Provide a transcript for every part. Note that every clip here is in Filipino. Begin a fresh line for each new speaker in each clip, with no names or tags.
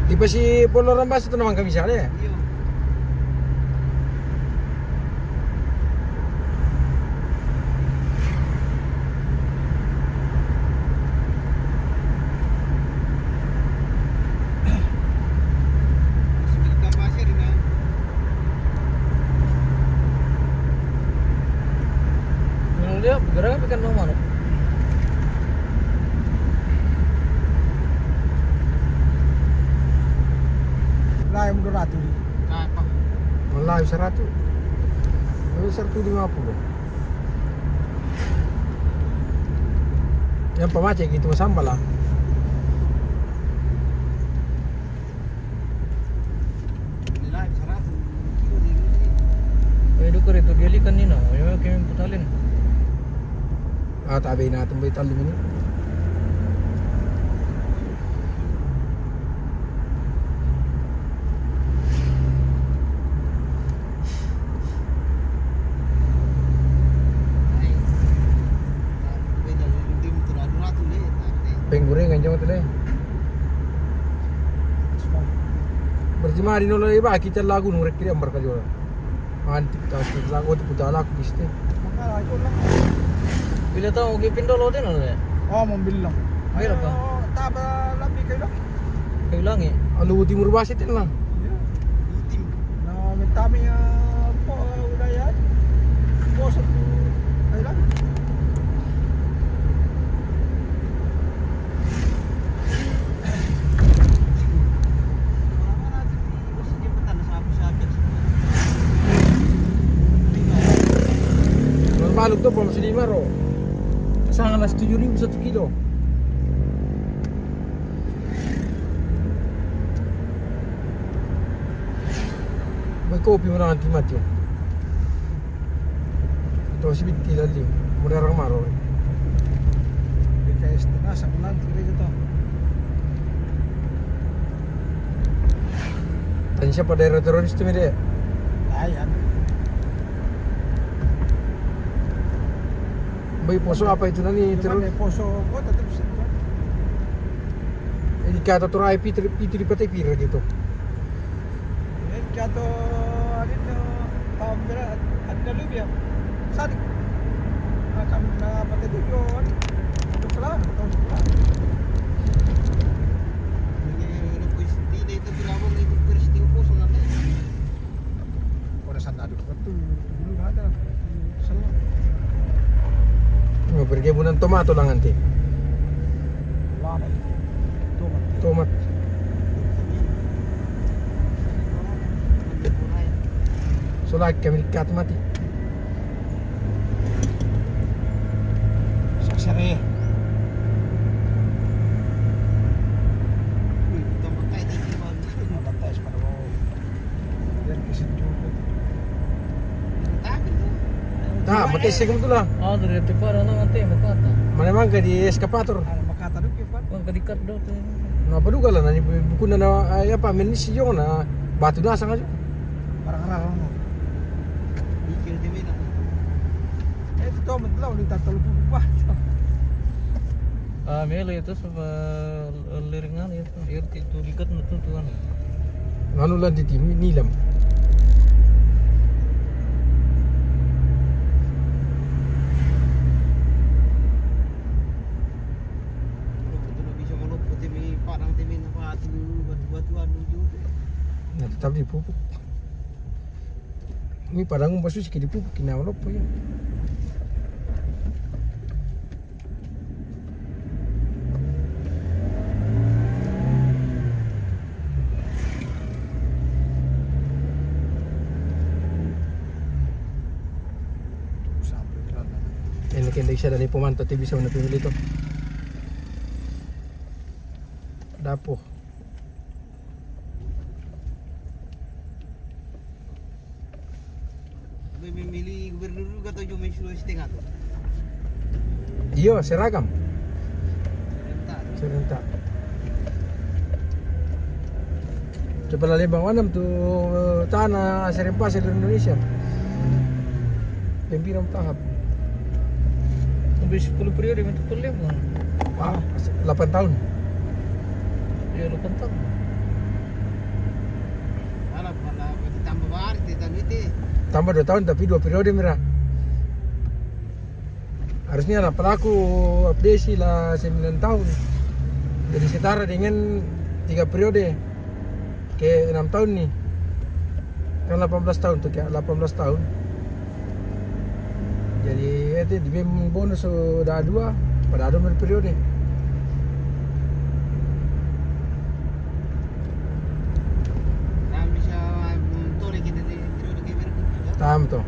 Di pa si Polo Rambas itu naman kami sana ya?
Iya. Sebilkan pasir ini.
Menurut dia bergerak ikan mana?
Lah yang udah ratu.
Nah, apa?
Wallahi 100. Ini 150. Yang pemacet gitu sambal lah.
Nilai 100 kilo di
Itu kereta dia ikan ni no, yang kami putalin.
Ah, tabi natin ba itali ini? Penggorengan jauh tu deh. Berjemari nolo iba kita lagu nurek kiri ambar kajola. Antik tas lagu tu putar lagu biste.
Makanya itu lang.
Bila tahu kita pindol din ano ya?
Oh, mobil lang.
Ay, apa?
Oh, taba labi kayo lang.
Kayo lang eh.
Alu timur basit lang.
Tim.
Na may tami po ulayan. Bosot kayo lang.
Balog tu pom lima ro. Sangat lah 7.000 1 kilo. May kopi mo na ang timat yun. Ito si Biti lali. Muna rang maro.
Kaya na sa ulan kaya ito.
Tansya pa daerah teroris tu mede.
Ayan.
Bay poso apa itu nani
Teron
teroris?
poso ko tatap sa.
Ini kata turai pitri patay pira gitu.
Yan kaya to alin no pambira at nalubya. Sadik. Nakam na patidyo alin. Ito pala, ito pala. Ora sandado ko to. Dulu ada. Salah.
May perkebunan tomato lang nanti.
Wala. Tomat.
Tomat. So like kami kat mati.
Sasare. Mabantais pa daw. Yan kasi juga.
Nah, mati segum tu lah.
Ah, dari itu para nang ante makata.
Mana mang ka di eskapator.
Ano makataduk ya, Pan?
Bang kadikat daw tu.
Na paduga lah nani buku na ay apa menis yung na batu na sang aja.
Parang araw mo. Eh, ito matlaw ni tatalpo pa.
Ah, melo itu sama liringan itu. Itu dikat na tu tuan.
Nganu lang di tim nilam. Na tetap dipupuk. Ini padang basu sikit dipupuk kinawa po yan. Yan nakindig siya dali pumanto TV sa mga pimili ito. Dapo.
Memilih gubernur juga atau cuma Sulawesi Tengah tuh?
Iyo, seragam.
Rentak.
Serentak. Coba lah Lembang Wanam tu tanah serempa seluruh Indonesia. Pimpinan tahap.
Sampai 10 periode minta tulis.
8 tahun.
Ya 8 tahun.
tahun itu.
Tambah 2 tahun tapi 2 periode merah. Harusnya lah pelaku abdesi lah 9 tahun. Jadi setara dengan 3 periode. Ke 6 tahun nih. Kan 18 tahun tuh kayak 18 tahun. Jadi itu di bonus sudah 2 pada ada periode.
Nah, bisa tolak kita di periode kayak berikutnya.
Paham tuh.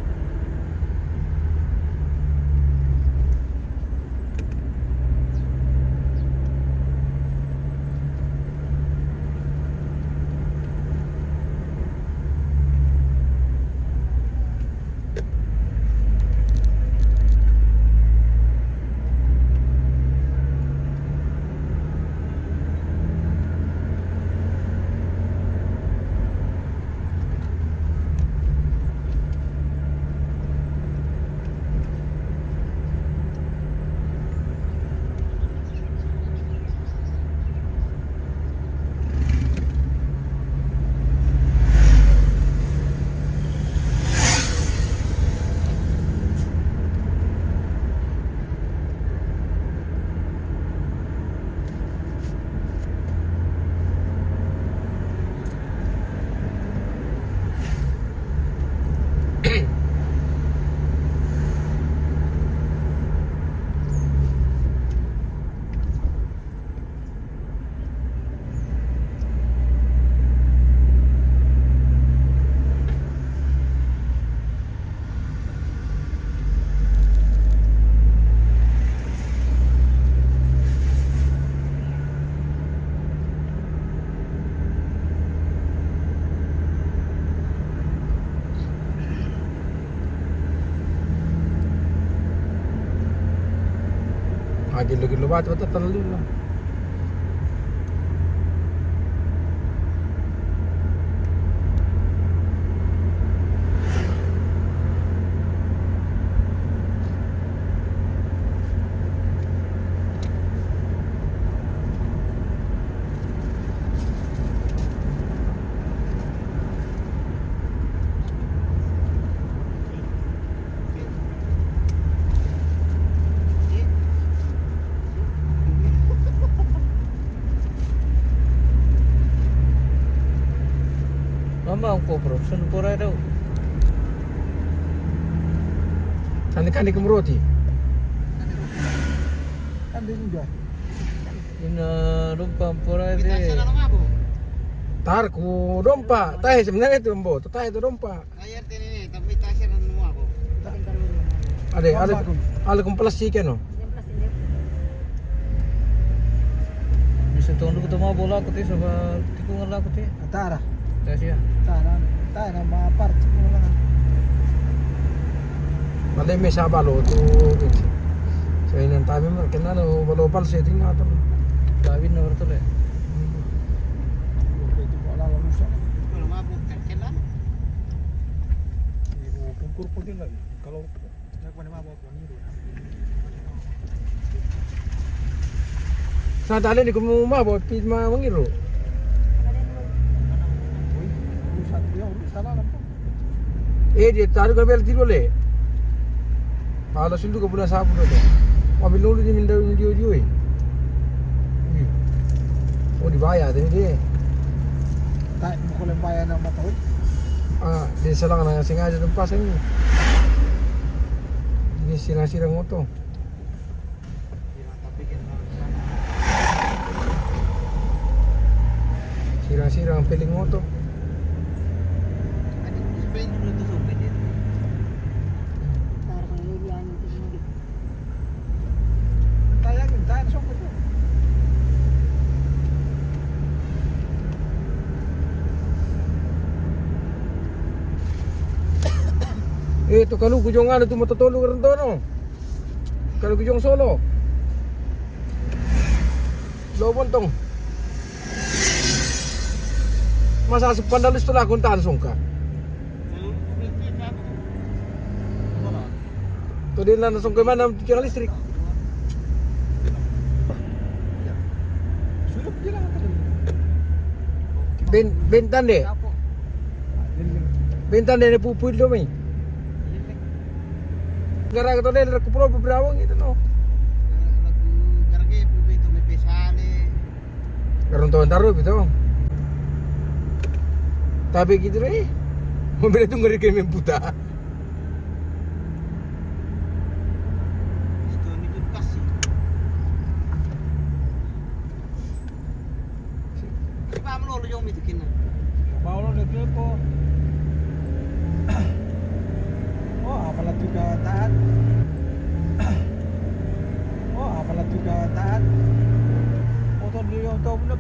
Gilo-gilo banget terlalu lah.
Mama ko bro, sun pura daw.
Kan kemeroti.
Kan dia juga.
Ina lupa pura
Kita
de.
sana mabo.
Tar ku dompa, tahe sebenarnya itu embo, tahe itu dompa.
Ayar ini tapi tasir dan mabo.
Ada kumplas sih kan no.
Bisa tunggu ketemu bola aku teh sama tikungan lah aku teh.
Tara.
Kasih ya.
Tara mapar semua lah.
Malay may sabalo to. So inan tabi mo kenano balo palse tingna to.
Gawin na bertul ya.
Itu bola lusa.
Kalau mabo terkelan.
Ibu pungkur pun lagi. Kalau nak mana mabok wangi dulu.
Sa tali ni kumuma bo pit ma mangiro. Dia taruh kabel tidur le. Kalau sundu ke bulan sabu tu. Mobil dulu dia minta dia. Oh dibayar tadi dia.
Tak mukul bayar nama tahu.
Dia selang nak sengaja tempat ini. Ini sirang-sirang motor.
Tapi kan
Sirang-sirang peling motor.
ada Spain dulu tu sampai dia.
Tayangin, tayan sok itu.
Itu kalau kujong ada tu matutulog rin to no. Kalau kujong solo. Lobon tong. Masa sepandalis tu lah kuntahan sungka. Tu din na nasungkay man ng tiyan listrik.
Sulap dia lah kata.
Bentan deh.
Ini
Bentan dari puput do mi. Gara kata dia aku pulau beberawang gitu no.
Lagu garage pupi itu may pesale.
Karena tuan taruh gitu. Tapi gitu deh. Mobil itu ngeri kayak memputa.
Itu ni pun kasih. Siapa melulu yung itu kina?
Paulo nag-club po. Oh, apalat juga taat. Oh, apalat juga taat. Motor dia yang tahu benar.